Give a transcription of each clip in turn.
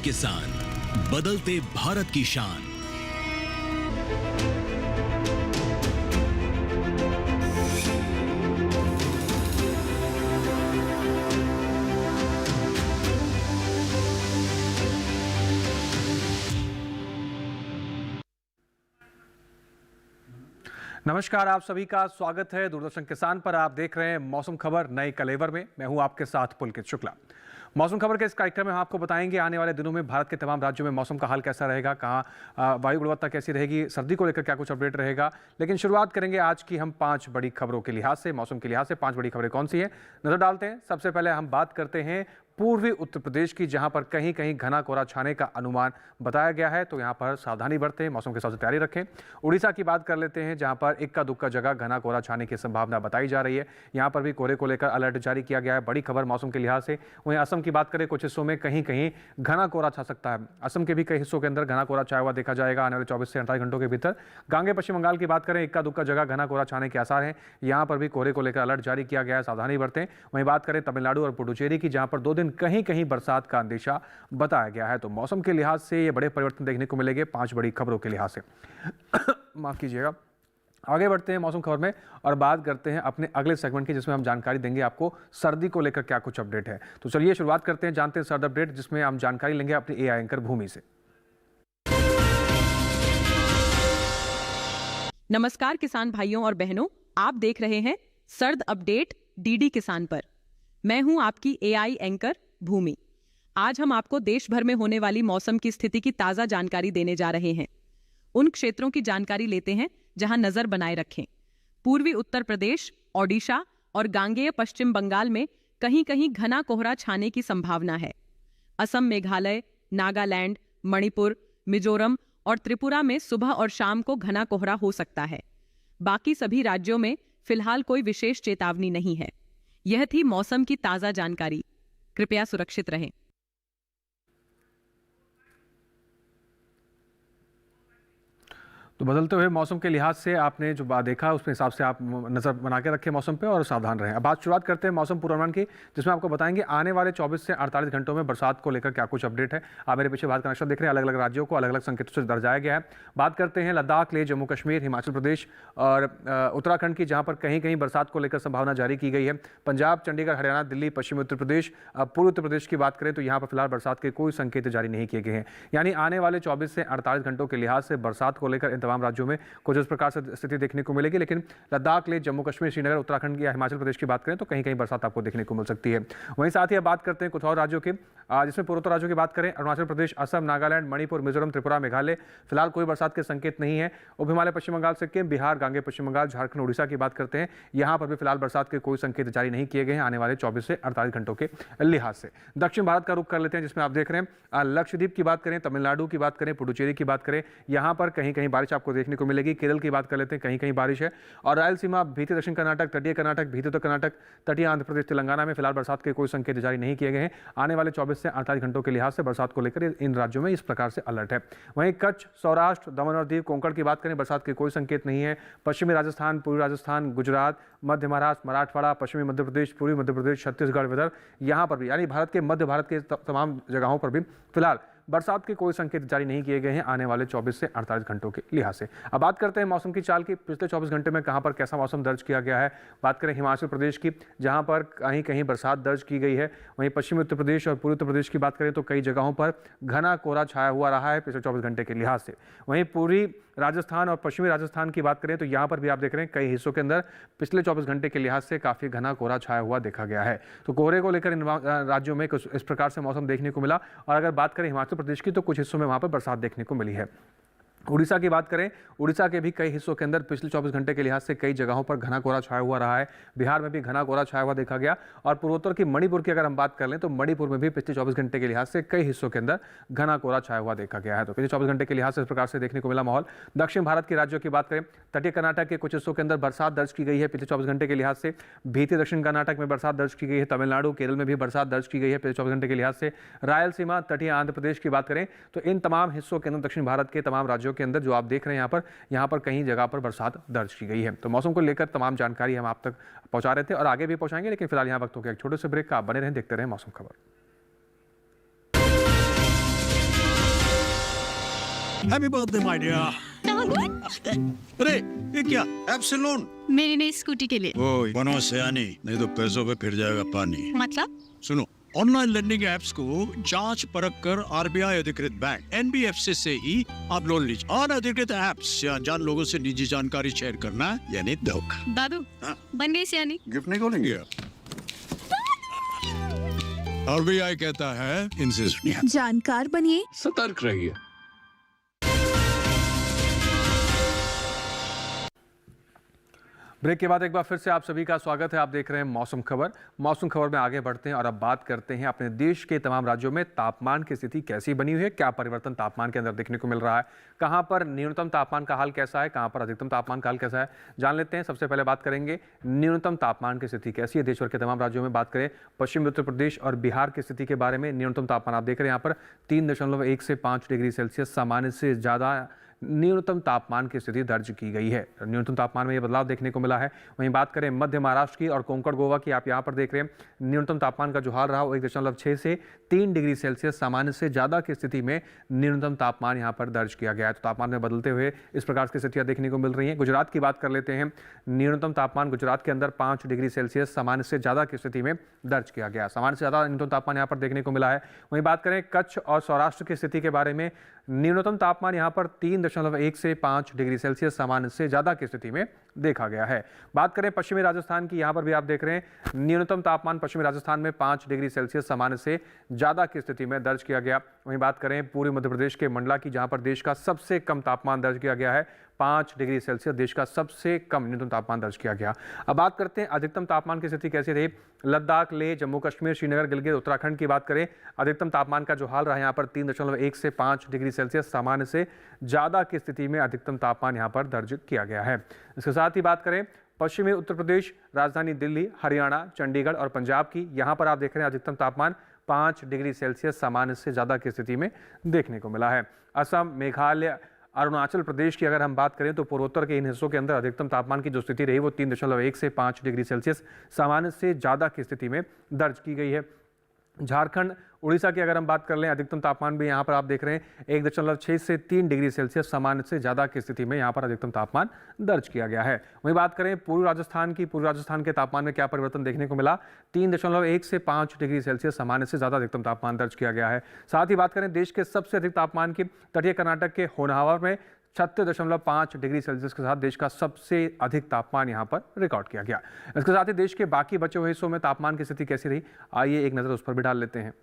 किसान, बदलते भारत की शान। नमस्कार, आप सभी का स्वागत है दूरदर्शन किसान पर। आप देख रहे हैं मौसम खबर नए कलेवर में। मैं हूं आपके साथ पुलकित शुक्ला। मौसम खबर के इस कार्यक्रम में हम आपको बताएंगे आने वाले दिनों में भारत के तमाम राज्यों में मौसम का हाल कैसा रहेगा, कहाँ वायु गुणवत्ता कैसी रहेगी, सर्दी को लेकर क्या कुछ अपडेट रहेगा। लेकिन शुरुआत करेंगे आज की हम 5 बड़ी खबरों के लिहाज से। मौसम के लिहाज से 5 बड़ी खबरें कौन सी हैं, नजर डालते हैं। सबसे पहले हम बात करते हैं पूर्वी उत्तर प्रदेश की, जहां पर कहीं कहीं घना कोहरा छाने का अनुमान बताया गया है, तो यहां पर सावधानी बरतें, मौसम के हिसाब से तैयारी रखें। उड़ीसा की बात कर लेते हैं, जहां पर इक्का दुक्का जगह घना कोहरा छाने की संभावना बताई जा रही है। यहां पर भी कोहरे को लेकर अलर्ट जारी किया गया है। बड़ी खबर मौसम के लिहाज से। वहीं असम की बात करें, कुछ हिस्सों में कहीं कहीं घना कोहरा छा सकता है। असम के भी कई हिस्सों के अंदर घना कोहरा छाया हुआ देखा जाएगा आने वाले 24 से 48 घंटों के भीतर। गांगे पश्चिम बंगाल की बात करें, इक्का दुक्का जगह घना कोहरा छाने के आसार हैं। यहां पर भी कोहरे को लेकर अलर्ट जारी किया गया है, सावधानी बरतें। वहीं बात करें तमिलनाडु और पुडुचेरी की, जहां पर 2 दिन कहीं कहीं बरसात का अंदेशा बताया गया है। तो मौसम के लिहाज से ये बड़े परिवर्तन देखने को मिलेंगे 5 बड़ी खबरों के लिहाज से। माफ कीजिएगा। आगे बढ़ते हैं मौसम खबर में और बात करते हैं अपने अगले सेगमेंट की, जिसमें हम जानकारी देंगे आपको सर्दी को लेकर क्या कुछ अपडेट है। तो चलिए शुरुआत करते हैं, जानते हैं सर्द अपडेट, जिसमें हम जानकारी लेंगे अपने एआई एंकर भूमि से। नमस्कार किसान भाइयों और बहनों, आप देख रहे हैं सर्द अपडेट डीडी किसान पर। मैं हूं आपकी एआई एंकर भूमि। आज हम आपको देश भर में होने वाली मौसम की स्थिति की ताजा जानकारी देने जा रहे हैं। उन क्षेत्रों की जानकारी लेते हैं जहां नजर बनाए रखें। पूर्वी उत्तर प्रदेश, ओडिशा और गांगेय पश्चिम बंगाल में कहीं कहीं घना कोहरा छाने की संभावना है। असम, मेघालय, नागालैंड, मणिपुर, मिजोरम और त्रिपुरा में सुबह और शाम को घना कोहरा हो सकता है। बाकी सभी राज्यों में फिलहाल कोई विशेष चेतावनी नहीं है। यह थी मौसम की ताजा जानकारी। कृपया सुरक्षित रहें। तो बदलते हुए मौसम के लिहाज से आपने जो बात देखा, उसके हिसाब से आप नज़र बना के रखें मौसम पे और सावधान रहें। अब बात शुरुआत करते हैं मौसम पूर्वानुमान की, जिसमें आपको बताएंगे आने वाले 24 से 48 घंटों में बरसात को लेकर क्या कुछ अपडेट है। आप मेरे पीछे भारत का नक्शा देख रहे हैं, अलग अलग राज्यों को अलग अलग संकेतों से दर्शाया गया है। बात करते हैं लद्दाख, लेह, जम्मू कश्मीर, हिमाचल प्रदेश और उत्तराखंड की, जहाँ पर कहीं कहीं बरसात को लेकर संभावना जारी की गई है। पंजाब, चंडीगढ़, हरियाणा, दिल्ली, पश्चिमी उत्तर प्रदेश, पूर्व उत्तर प्रदेश की बात करें तो यहाँ पर फिलहाल बरसात के कोई संकेत जारी नहीं किए गए हैं। यानी आने वाले 24 से 48 घंटों के लिहाज से बरसात को लेकर इन तमाम राज्यों में कुछ इस प्रकार से स्थिति देखने को मिलेगी। लेकिन लद्दाख, लेह, जम्मू कश्मीर, श्रीनगर, उत्तराखंड या हिमाचल प्रदेश की बात करें तो कहीं कहीं बरसात आपको देखने को मिल सकती है। वहीं साथ ही अब बात करते हैं कुछ और राज्यों की, जिसमें पूर्वोत्तर राज्यों की बात करें, अरुणाचल प्रदेश, असम, नागालैंड, मणिपुर, मिजोरम, त्रिपुरा, मेघालय, फिलहाल कोई बरसात के संकेत नहीं है। उप हिमालय, पश्चिम बंगाल, सिक्किम, बिहार, गांगे पश्चिम बंगाल, झारखंड, उड़ीसा की बात करते हैं, यहाँ पर भी फिलहाल बरसात के कोई संकेत जारी नहीं किए गए हैं आने वाले 24 से 48 घंटों के लिहाज से। दक्षिण भारत का रुख कर लेते हैं, जिसमें आप देख रहे हैं लक्षद्वीप की बात करें, तमिलनाडु की बात करें, पुडुचेरी की बात करें, यहाँ पर कहीं कहीं बारिश आपको देखने को मिलेगी। केरल की बात कर लेते हैं, कहीं कहीं बारिश है। और रायलसीमा, भीती दक्षिण कर्नाटक, तटीय कर्नाटक, भीती उत्तर कर्नाटक, तटीय आंध्र प्रदेश, तेलंगाना में फिलहाल बरसात के कोई संकेत जारी नहीं किए गए हैं। आने वाले 24 से 48 घंटों के लिहाज से बरसात को लेकर इन राज्यों में इस प्रकार से अलर्ट है। वहीं कच्छ, सौराष्ट्र, दमन और दीव, कोंकण की बात करें, बरसात के कोई संकेत नहीं है। पश्चिमी राजस्थान, पूर्वी राजस्थान, गुजरात, मध्य महाराष्ट्र, मराठवाड़ा, पश्चिमी मध्य प्रदेश, पूर्वी मध्य प्रदेश, छत्तीसगढ़, विदर्भ, यहाँ पर भी यानी भारत के मध्य भारत के तमाम जगहों पर भी फिलहाल बरसात के कोई संकेत जारी नहीं किए गए हैं आने वाले 24 से 48 घंटों के लिहाज से। अब बात करते हैं मौसम की चाल की, पिछले 24 घंटे में कहां पर कैसा मौसम दर्ज किया गया है। बात करें हिमाचल प्रदेश की, जहां पर कहीं कहीं बरसात दर्ज की गई है। वहीं पश्चिमी उत्तर प्रदेश और पूर्वी उत्तर प्रदेश की बात करें तो कई जगहों पर घना कोहरा छाया हुआ रहा है पिछले 24 घंटे के लिहाज से। वहीं पूर्वी राजस्थान और पश्चिमी राजस्थान की बात करें तो यहाँ पर भी आप देख रहे हैं कई हिस्सों के अंदर पिछले 24 घंटे के लिहाज से काफी घना कोहरा छाया हुआ देखा गया है। तो कोहरे को लेकर इन राज्यों में कुछ इस प्रकार से मौसम देखने को मिला। और अगर बात करें हिमाचल प्रदेश की तो कुछ हिस्सों में वहां पर बरसात देखने को मिली है। उड़ीसा की बात करें, उड़ीसा के भी कई हिस्सों के अंदर पिछले 24 घंटे के लिहाज से कई जगहों पर घना कोहरा छाया हुआ रहा है। बिहार में भी घना कोहरा छाया हुआ देखा गया। और पूर्वोत्तर की मणिपुर की अगर हम बात कर लें तो मणिपुर में भी पिछले 24 घंटे के लिहाज से कई हिस्सों के अंदर घना कोहरा छाया हुआ देखा गया है। तो पिछले 24 घंटे के लिहाज से इस प्रकार से देखने को मिला माहौल। दक्षिण भारत के राज्यों की बात करें, तटीय कर्नाटक के कुछ हिस्सों के अंदर बरसात दर्ज की गई है पिछले 24 घंटे के लिहाज से। भीती दक्षिण कर्नाटक में बरसात दर्ज की गई है। तमिलनाडु, केरल में भी बरसात दर्ज की गई है पिछले 24 घंटे के लिहाज से। रायलसीमा, तटीय आंध्र प्रदेश की बात करें तो इन तमाम हिस्सों के अंदर, दक्षिण भारत के तमाम राज्यों के अंदर जो आप देख रहे हैं यहाँ पर कहीं जगह पर बरसात दर्ज की गई है। तो मौसम को लेकर तमाम जानकारी हम आप तक पहुंचा रहे थे और आगे भी पहुंचाएंगे, लेकिन फिलहाल यहाँ वक्त हो गया एक छोटे से ब्रेक का। आप बने रहें, देखते रहें मौसम खबर। Happy birthday my dear. अरे ये क्या ऐप से लोन? मेरी नई स्कूटी के लिए। ओए बनो सयानी, नहीं तो पैसों पे फिर जाएगा पानी। मतलब? सुनो, ऑनलाइन लर्निंग ऐप्स को जांच परख कर आरबीआई अधिकृत बैंक एनबीएफसी से ही आप लोन लीजिए। अनधिकृत ऐप्स या अनजान लोगों से निजी जानकारी शेयर करना यानी धोखा। दादू हाँ? बन गई सियानी। गिफ्ट नहीं खोलेंगे? आरबीआई कहता है इनसे सुनिए। जानकार बनिए, सतर्क रहिए। ब्रेक के बाद एक बार फिर से आप सभी का स्वागत है। आप देख रहे हैं मौसम खबर। मौसम खबर में आगे बढ़ते हैं और अब बात करते हैं अपने देश के तमाम राज्यों में तापमान की स्थिति कैसी बनी हुई है, क्या परिवर्तन तापमान के अंदर देखने को मिल रहा है, कहां पर न्यूनतम तापमान का हाल कैसा है, कहां पर अधिकतम तापमान का हाल कैसा है, जान लेते हैं। सबसे पहले बात करेंगे न्यूनतम तापमान की स्थिति कैसी है देश भर के तमाम राज्यों में। बात करें पश्चिमी उत्तर प्रदेश और बिहार की स्थिति के बारे में, न्यूनतम तापमान आप देख रहे हैं यहाँ पर 3.1 से 5 डिग्री सेल्सियस सामान्य से ज़्यादा न्यूनतम तापमान की स्थिति दर्ज की गई है। न्यूनतम तापमान में यह बदलाव देखने को मिला है। वहीं बात करें मध्य महाराष्ट्र की और कोंकण गोवा की, आप यहाँ पर देख रहे हैं न्यूनतम तापमान का जो हाल रहा वो 1.6 से 3 डिग्री सेल्सियस सामान्य से ज़्यादा की स्थिति में न्यूनतम तापमान यहाँ पर दर्ज किया गया है। तो तापमान में बदलते हुए इस प्रकार की स्थितियाँ देखने को मिल रही हैं। गुजरात की बात कर लेते हैं। न्यूनतम तापमान गुजरात के अंदर 5 डिग्री सेल्सियस सामान्य से ज़्यादा की स्थिति में दर्ज किया गया। सामान्य से ज़्यादा न्यूनतम तापमान यहाँ पर देखने को मिला है। वहीं बात करें कच्छ और सौराष्ट्र की स्थिति के बारे में, न्यूनतम तापमान यहाँ पर 3.1 से 5 डिग्री सेल्सियस सामान्य से ज़्यादा की स्थिति में देखा गया है। बात करें पश्चिमी राजस्थान की, यहाँ पर भी आप देख रहे हैं न्यूनतम तापमान पश्चिमी राजस्थान में 5 डिग्री सेल्सियस सामान्य से ज़्यादा की स्थिति में दर्ज किया गया। वहीं बात करें पूर्वी मध्य प्रदेश के मंडला की, जहाँ पर देश का सबसे कम तापमान दर्ज किया गया है, 5 डिग्री सेल्सियस देश का सबसे कम न्यूनतम तापमान दर्ज किया गया। अब बात करते हैं अधिकतम तापमान की स्थिति कैसी रही। लद्दाख, लेह, जम्मू कश्मीर, श्रीनगर, गिलगित, उत्तराखंड की बात करें, अधिकतम तापमान का जो हाल रहा है यहाँ पर 3.1 से 5 डिग्री सेल्सियस सामान्य से ज़्यादा की स्थिति में अधिकतम तापमान यहाँ पर दर्ज किया गया है। इसके साथ ही बात करें पश्चिमी उत्तर प्रदेश, राजधानी दिल्ली, हरियाणा, चंडीगढ़ और पंजाब की, यहाँ पर आप देख रहे हैं अधिकतम तापमान 5 डिग्री सेल्सियस सामान्य से ज़्यादा की स्थिति में देखने को मिला है। असम, मेघालय, अरुणाचल प्रदेश की अगर हम बात करें तो पूर्वोत्तर के इन हिस्सों के अंदर अधिकतम तापमान की जो स्थिति रही वो 3.1 से 5 डिग्री सेल्सियस सामान्य से ज़्यादा की स्थिति में दर्ज की गई है। झारखंड, उड़ीसा की अगर हम बात कर लें, अधिकतम तापमान भी यहाँ पर आप देख रहे हैं 1.6 से 3 डिग्री सेल्सियस सामान्य से ज़्यादा की स्थिति में यहाँ पर अधिकतम तापमान दर्ज किया गया है। वहीं बात करें पूर्वी राजस्थान की, पूर्वी राजस्थान के तापमान में क्या परिवर्तन देखने को मिला, 3.1 से 5 डिग्री सेल्सियस सामान्य से ज़्यादा अधिकतम तापमान दर्ज किया गया है। साथ ही बात करें देश के सबसे अधिक तापमान की, तटीय कर्नाटक के होनावर में 36.5 डिग्री सेल्सियस के साथ देश का सबसे अधिक तापमान यहां पर रिकॉर्ड किया गया। इसके साथ ही देश के बाकी बचे हुए हिस्सों में तापमान की स्थिति कैसी रही, आइए एक नज़र उस पर भी डाल लेते हैं।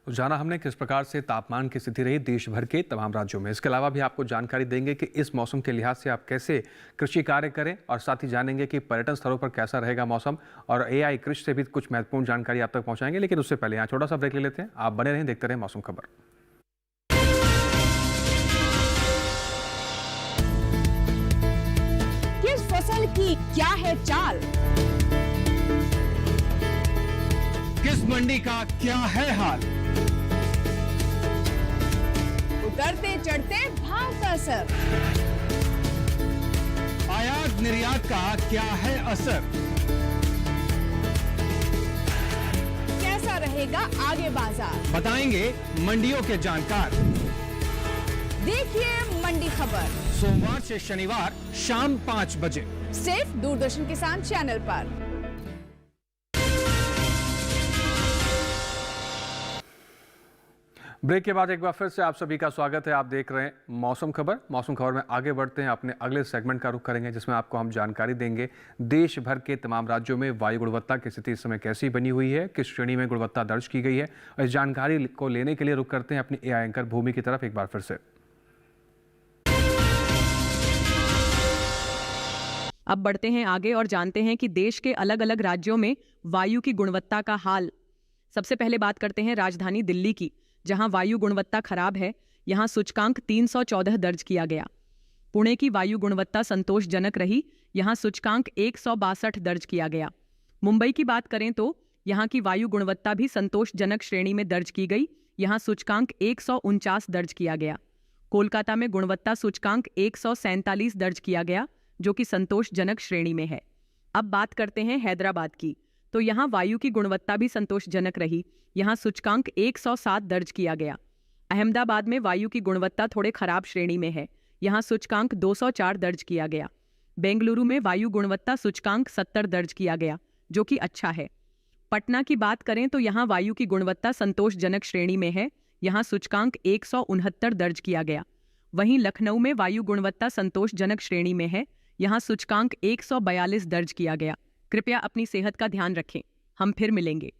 तो जाना हमने किस प्रकार से तापमान की स्थिति रही देश भर के तमाम राज्यों में। इसके अलावा भी आपको जानकारी देंगे कि इस मौसम के लिहाज से आप कैसे कृषि कार्य करें, और साथ ही जानेंगे कि पर्यटन स्थलों पर कैसा रहेगा मौसम, और एआई कृषि से भी कुछ महत्वपूर्ण जानकारी आप तक पहुंचाएंगे। लेकिन उससे पहले यहाँ छोटा सा ब्रेक ले लेते हैं। आप बने रहें, देखते रहें मौसम खबर। किस फसल की क्या है चाल, किस मंडी का क्या है हाल, उतरते चढ़ते भाव का असर, आयात निर्यात का क्या है असर, कैसा रहेगा आगे बाजार, बताएंगे मंडियों के जानकार। देखिए मंडी खबर सोमवार से शनिवार शाम 5 बजे सिर्फ दूरदर्शन किसान चैनल पर। ब्रेक के बाद एक बार फिर से आप सभी का स्वागत है। आप देख रहे हैं मौसम खबर। मौसम खबर में आगे बढ़ते हैं, अपने अगले सेगमेंट का रुख करेंगे जिसमें आपको हम जानकारी देंगे देश भर के तमाम राज्यों में वायु गुणवत्ता की स्थिति इस समय कैसी बनी हुई है, किस श्रेणी में गुणवत्ता दर्ज की गई है। और इस जानकारी को लेने के लिए रुख करते हैं अपनी एआई एंकर भूमि की तरफ एक बार फिर से। अब बढ़ते हैं आगे और जानते हैं कि देश के अलग अलग राज्यों में वायु की गुणवत्ता का हाल। सबसे पहले बात करते हैं राजधानी दिल्ली की, जहां वायु गुणवत्ता खराब है। यहां सूचकांक 314 दर्ज किया गया। पुणे की वायु गुणवत्ता संतोषजनक रही। यहां सूचकांक 162 दर्ज किया गया। मुंबई की बात करें तो यहां की वायु गुणवत्ता भी संतोषजनक श्रेणी में दर्ज की गई। यहां सूचकांक 149 दर्ज किया गया। कोलकाता में गुणवत्ता सूचकांक 147 दर्ज किया गया, जो कि संतोषजनक श्रेणी में है। अब बात करते हैं हैदराबाद की, तो यहाँ वायु की गुणवत्ता भी संतोषजनक रही। यहाँ सूचकांक 107 दर्ज किया गया। अहमदाबाद में वायु की गुणवत्ता थोड़े खराब श्रेणी में है। यहाँ सूचकांक 204 दर्ज किया गया। बेंगलुरु में वायु गुणवत्ता सूचकांक 70 दर्ज किया गया, जो कि अच्छा है। पटना की बात करें तो यहाँ वायु की गुणवत्ता संतोषजनक श्रेणी में है। यहाँ सूचकांक 169 दर्ज किया गया। वहीं लखनऊ में वायु गुणवत्ता संतोषजनक श्रेणी में है। यहाँ सूचकांक 142 दर्ज किया गया। कृपया अपनी सेहत का ध्यान रखें। हम फिर मिलेंगे।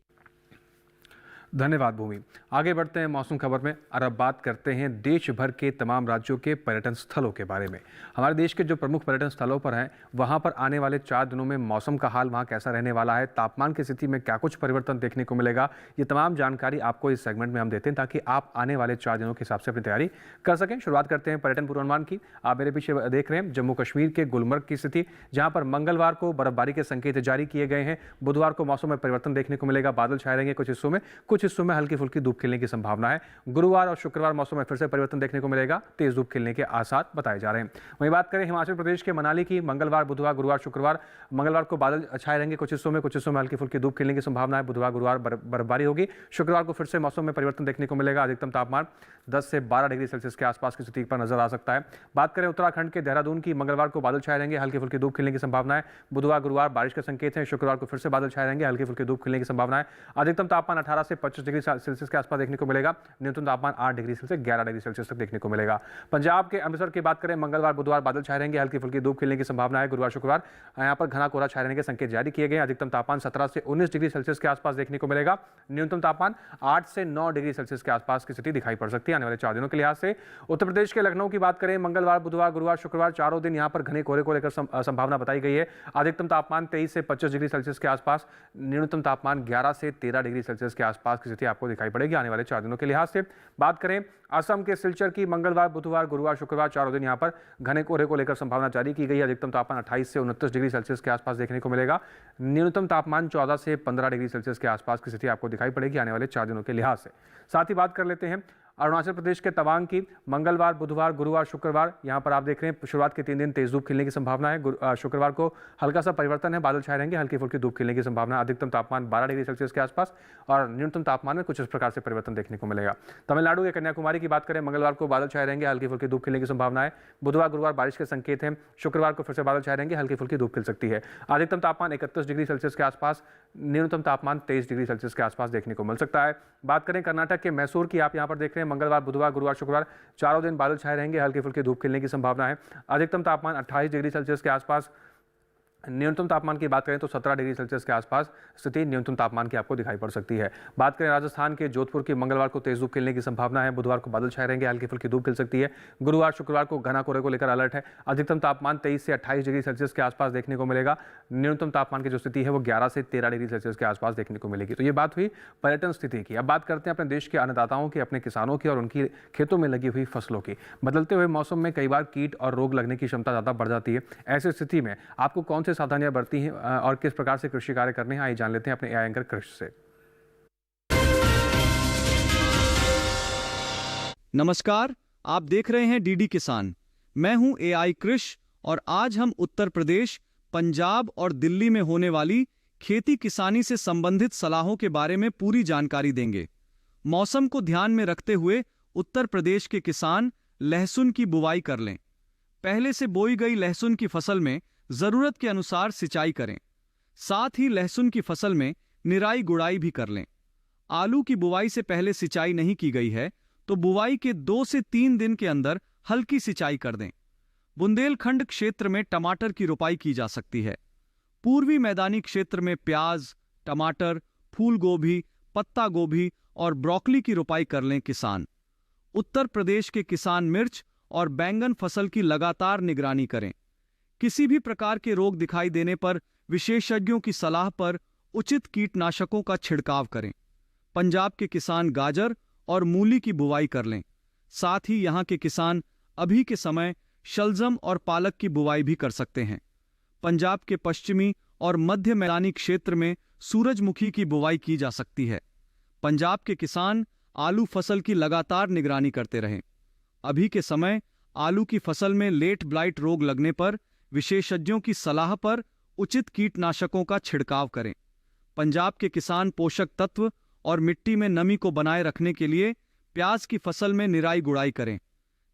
धन्यवाद भूमि। आगे बढ़ते हैं मौसम खबर में और अब बात करते हैं देश भर के तमाम राज्यों के पर्यटन स्थलों के बारे में। हमारे देश के जो प्रमुख पर्यटन स्थलों पर हैं, वहां पर आने वाले 4 दिनों में मौसम का हाल वहां कैसा रहने वाला है, तापमान की स्थिति में क्या कुछ परिवर्तन देखने को मिलेगा, ये तमाम जानकारी आपको इस सेगमेंट में हम देते हैं ताकि आप आने वाले 4 दिनों के हिसाब से अपनी तैयारी कर सकें। शुरुआत करते हैं पर्यटन पूर्वानुमान की। आप मेरे पीछे देख रहे हैं जम्मू कश्मीर के गुलमर्ग की स्थिति, जहाँ पर मंगलवार को बर्फबारी के संकेत जारी किए गए हैं। बुधवार को मौसम में परिवर्तन देखने को मिलेगा। बादल छाए रहेंगे कुछ हिस्सों में हल्की फुल्की धूप खिलने की संभावना है। गुरुवार और शुक्रवार मौसम में फिर से परिवर्तन देखने को मिलेगा। तेज धूप खिलने के आसार बताए जा रहे हैं। वहीं बात करें हिमाचल प्रदेश के मनाली की, मंगलवार, बुधवार, गुरुवार, शुक्रवार। मंगलवार को बादल छाए रहेंगे कुछ हिस्सों में हल्की फुल्की धूप खिलने की संभावना है। बुधवार, गुरुवार बर्फबारी होगी। शुक्रवार को फिर से मौसम में परिवर्तन देखने को मिलेगा। अधिकतम तापमान 10 से 12 डिग्री सेल्सियस के आसपास की स्थिति पर नजर आ सकता है। बात करें उत्तराखंड के देहरादून की, मंगलवार को बादल छाए रहेंगे, हल्की फुल्की धूप खिलने की संभावना है। बुधवार, गुरुवार बारिश के संकेत हैं। शुक्रवार को फिर से बादल छाए रहेंगे, हल्की फुल्की धूप खिलने की संभावना है। अधिकतम तापमान 18 से 25 डिग्री सेल्सियस के आसपास देखने को मिलेगा। न्यूनतम तापमान 8 डिग्री सेल्सियस 11 डिग्री सेल्सियस तक देखने को मिलेगा। पंजाब के अमृतसर की बात करें, मंगलवार, बुधवार बादल छाए रहेंगे, हल्की फुल्की धूप खिलने की संभावना है। गुरुवार, शुक्रवार यहाँ पर घना कोहरा छाए रहने के संकेत जारी किए गए। अधिकतम तापमान 17 से 19 डिग्री सेल्सियस के आसपास देखने को मिलेगा। न्यूनतम तापमान 8 से 9 डिग्री सेल्सियस के आसपास की स्थिति दिखाई पड़ सकती है आने वाले 4 दिनों के लिहाज से। उत्तर प्रदेश के लखनऊ की बात करें, मंगलवार, बुधवार, गुरुवार, शुक्रवार चारों दिन यहाँ पर घने कोहरे को लेकर संभावना बताई गई है। अधिकतम तापमान 23 से 25 डिग्री सेल्सियस के आसपास, न्यूनतम तापमान 11 से 13 डिग्री सेल्सियस के आसपास की स्थिति आपको दिखाई पड़ेगी आने वाले 4 दिनों के लिहाज से। बात करें असम के सिलचर की, मंगलवार, बुधवार, गुरुवार, शुक्रवार चारों दिन यहाँ पर घने कोहरे को लेकर संभावना जारी की गई है। अधिकतम तापमान 28 से 29 डिग्री सेल्सियस के आसपास देखने को मिलेगा। न्यूनतम तापमान 14 से 15 डिग्री सेल्सियस के आसपास की स्थिति आपको दिखाई पड़ेगी आने वाले 4 दिनों के लिहाज से। साथ ही बात कर लेते हैं अरुणाचल प्रदेश के तवांग की, मंगलवार, बुधवार, गुरुवार, शुक्रवार यहाँ पर आप देख रहे हैं शुरुआत के 3 दिन तेज धूप खिलने की संभावना है। शुक्रवार को हल्का सा परिवर्तन है, बादल छाए रहेंगे, हल्की फुल्की धूप खिलने की संभावना है। अधिकतम तापमान 12 डिग्री सेल्सियस के आसपास और न्यूनतम तापमान में कुछ इस प्रकार से परिवर्तन देखने को मिलेगा। तमिलनाडु के कन्याकुमारी की बात करें, मंगलवार को बादल छाए रहेंगे, हल्की फुल्की धूप खिलने की संभावना है। बुधवार, गुरुवार बारिश के संकेत हैं। शुक्रवार को फिर से बादल छाए रहेंगे, हल्की फुल्की धूप खिल सकती है। अधिकतम तापमान 31 डिग्री सेल्सियस के आसपास, न्यूनतम तापमान 23 डिग्री सेल्सियस के आसपास देखने को मिल सकता है। बात करें कर्नाटक के मैसूर की, आप यहाँ पर देख रहे हैं मंगलवार, बुधवार, गुरुवार, शुक्रवार चारों दिन बादल छाए रहेंगे, हल्की फुल्की धूप खिलने की संभावना है। अधिकतम तापमान 28 डिग्री सेल्सियस के आसपास, न्यूनतम तापमान की बात करें तो 17 डिग्री सेल्सियस के आसपास स्थिति न्यूनतम तापमान की आपको दिखाई पड़ सकती है। बात करें राजस्थान के जोधपुर की, मंगलवार को तेज धूप खिलने की संभावना है। बुधवार को बादल छाए रहेंगे, हल्की फुल्की धूप खिल सकती है। गुरुवार, शुक्रवार को घना कोहरे को लेकर अलर्ट है। अधिकतम तापमान 23 से 28 डिग्री सेल्सियस के आसपास देखने को मिलेगा। न्यूनतम तापमान की जो स्थिति है वो 11 से 13 डिग्री सेल्सियस के आसपास देखने को मिलेगी। तो ये बात हुई पर्यटन स्थिति की। अब बात करते हैं अपने देश के अन्नदाताओं की, अपने किसानों की और उनकी खेतों में लगी हुई फसलों की। बदलते हुए मौसम में कई बार कीट और रोग लगने की क्षमता ज़्यादा बढ़ जाती है। ऐसी स्थिति में आपको कौन सी सावधानियां बरती हैं और किस प्रकार से कृषि कार्य करने हैं, आइए जान लेते हैं अपने एआई एंकर कृषि से। नमस्कार, आप देख रहे हैं डीडी किसान। मैं हूं एआई कृषि और आज हम उत्तर प्रदेश, पंजाब और दिल्ली में होने वाली खेती किसानी से संबंधित सलाहों के बारे में पूरी जानकारी देंगे। मौसम को ध्यान में रखते हुए उत्तर प्रदेश के किसान लहसुन की बुवाई कर लें। पहले से बोई गई लहसुन की फसल में जरूरत के अनुसार सिंचाई करें। साथ ही लहसुन की फसल में निराई गुड़ाई भी कर लें। आलू की बुवाई से पहले सिंचाई नहीं की गई है तो बुवाई के 2 से 3 दिन के अंदर हल्की सिंचाई कर दें। बुंदेलखंड क्षेत्र में टमाटर की रोपाई की जा सकती है। पूर्वी मैदानी क्षेत्र में प्याज, टमाटर, फूल गोभी, पत्ता गोभी और ब्रोकली की रोपाई कर लें किसान। उत्तर प्रदेश के किसान मिर्च और बैंगन फसल की लगातार निगरानी करें। किसी भी प्रकार के रोग दिखाई देने पर विशेषज्ञों की सलाह पर उचित कीटनाशकों का छिड़काव करें। पंजाब के किसान गाजर और मूली की बुवाई कर लें। साथ ही यहाँ के किसान अभी के समय शलजम और पालक की बुवाई भी कर सकते हैं। पंजाब के पश्चिमी और मध्य मैदानी क्षेत्र में सूरजमुखी की बुवाई की जा सकती है। पंजाब के किसान आलू फसल की लगातार निगरानी करते रहें। अभी के समय आलू की फसल में लेट ब्लाइट रोग लगने पर विशेषज्ञों की सलाह पर उचित कीटनाशकों का छिड़काव करें। पंजाब के किसान पोषक तत्व और मिट्टी में नमी को बनाए रखने के लिए प्याज की फसल में निराई गुड़ाई करें।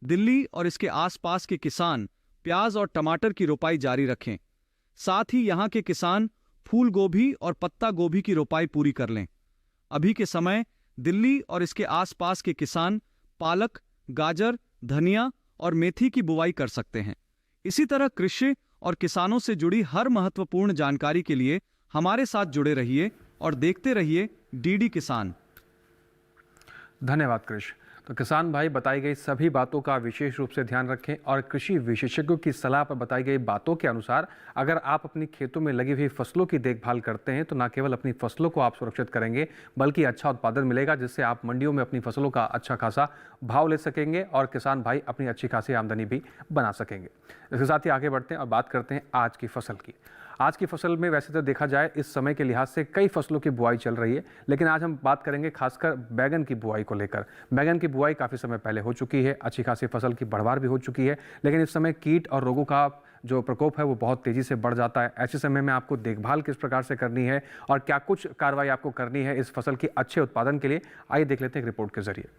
दिल्ली और इसके आसपास के किसान प्याज और टमाटर की रोपाई जारी रखें। साथ ही यहाँ के किसान फूल गोभी और पत्ता गोभी की रोपाई पूरी कर लें। अभी के समय दिल्ली और इसके आसपास के किसान पालक, गाजर, धनिया और मेथी की बुवाई कर सकते हैं। इसी तरह कृषि और किसानों से जुड़ी हर महत्वपूर्ण जानकारी के लिए हमारे साथ जुड़े रहिए और देखते रहिए डीडी किसान। धन्यवाद कृष। तो किसान भाई बताई गई सभी बातों का विशेष रूप से ध्यान रखें और कृषि विशेषज्ञों की सलाह पर बताई गई बातों के अनुसार अगर आप अपनी खेतों में लगी हुई फसलों की देखभाल करते हैं तो न केवल अपनी फसलों को आप सुरक्षित करेंगे बल्कि अच्छा उत्पादन मिलेगा, जिससे आप मंडियों में अपनी फसलों का अच्छा खासा भाव ले सकेंगे और किसान भाई अपनी अच्छी खासी आमदनी भी बना सकेंगे। इसके साथ ही आगे बढ़ते हैं और बात करते हैं आज की फसल की। आज की फसल में वैसे तो देखा जाए इस समय के लिहाज से कई फसलों की बुआई चल रही है, लेकिन आज हम बात करेंगे खासकर बैगन की बुआई को लेकर। बैगन की बुआई काफ़ी समय पहले हो चुकी है, अच्छी खासी फसल की बढ़वार भी हो चुकी है, लेकिन इस समय कीट और रोगों का जो प्रकोप है वो बहुत तेज़ी से बढ़ जाता है। ऐसे समय में आपको देखभाल किस प्रकार से करनी है और क्या कुछ कार्रवाई आपको करनी है इस फसल की अच्छे उत्पादन के लिए, आइए देख लेते हैं एक रिपोर्ट के जरिए।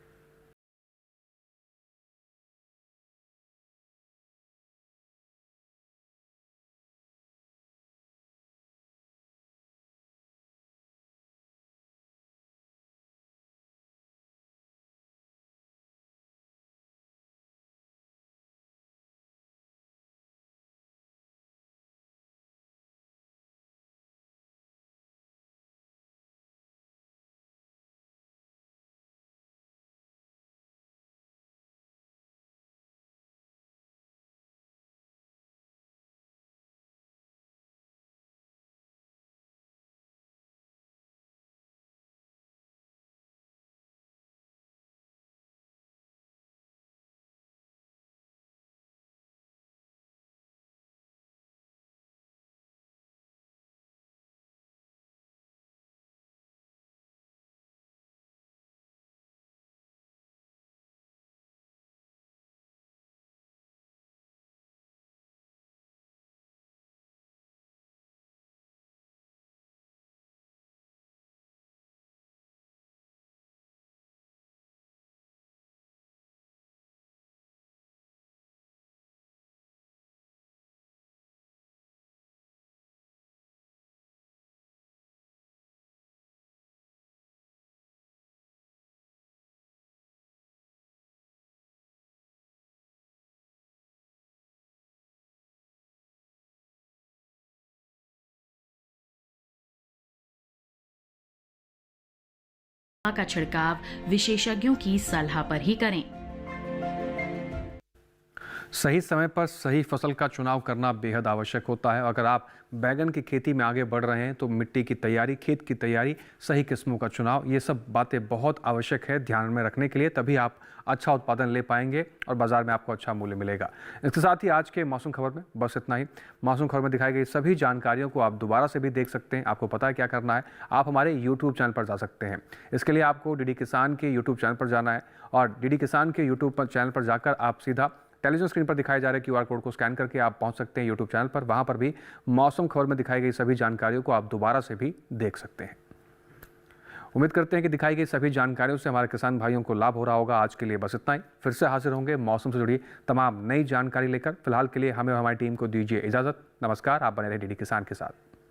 का छिड़काव विशेषज्ञों की सलाह पर ही करें। सही समय पर सही फसल का चुनाव करना बेहद आवश्यक होता है। अगर आप बैगन की खेती में आगे बढ़ रहे हैं तो मिट्टी की तैयारी, खेत की तैयारी, सही किस्मों का चुनाव, ये सब बातें बहुत आवश्यक है ध्यान में रखने के लिए, तभी आप अच्छा उत्पादन ले पाएंगे और बाजार में आपको अच्छा मूल्य मिलेगा। इसके साथ ही आज के मौसम खबर में बस इतना ही। मौसम खबर में दिखाई गई सभी जानकारियों को आप दोबारा से भी देख सकते हैं। आपको पता है क्या करना है, आप हमारे यूट्यूब चैनल पर जा सकते हैं। इसके लिए आपको डीडी किसान के यूट्यूब चैनल पर जाना है और डीडी किसान के यूट्यूब चैनल पर जाकर आप सीधा टेलीविजन स्क्रीन पर दिखाए जा रहे QR कोड को स्कैन करके आप पहुंच सकते हैं यूट्यूब चैनल पर। वहां पर भी मौसम खबर में दिखाई गई सभी जानकारियों को आप दोबारा से भी देख सकते हैं। उम्मीद करते हैं कि दिखाई गई सभी जानकारियों से हमारे किसान भाइयों को लाभ हो रहा होगा। आज के लिए बस इतना ही। फिर से हाजिर होंगे मौसम से जुड़ी तमाम नई जानकारी लेकर। फिलहाल के लिए हमें और हमारी टीम को दीजिए इजाजत। नमस्कार। आप बने रहे डीडी किसान के साथ।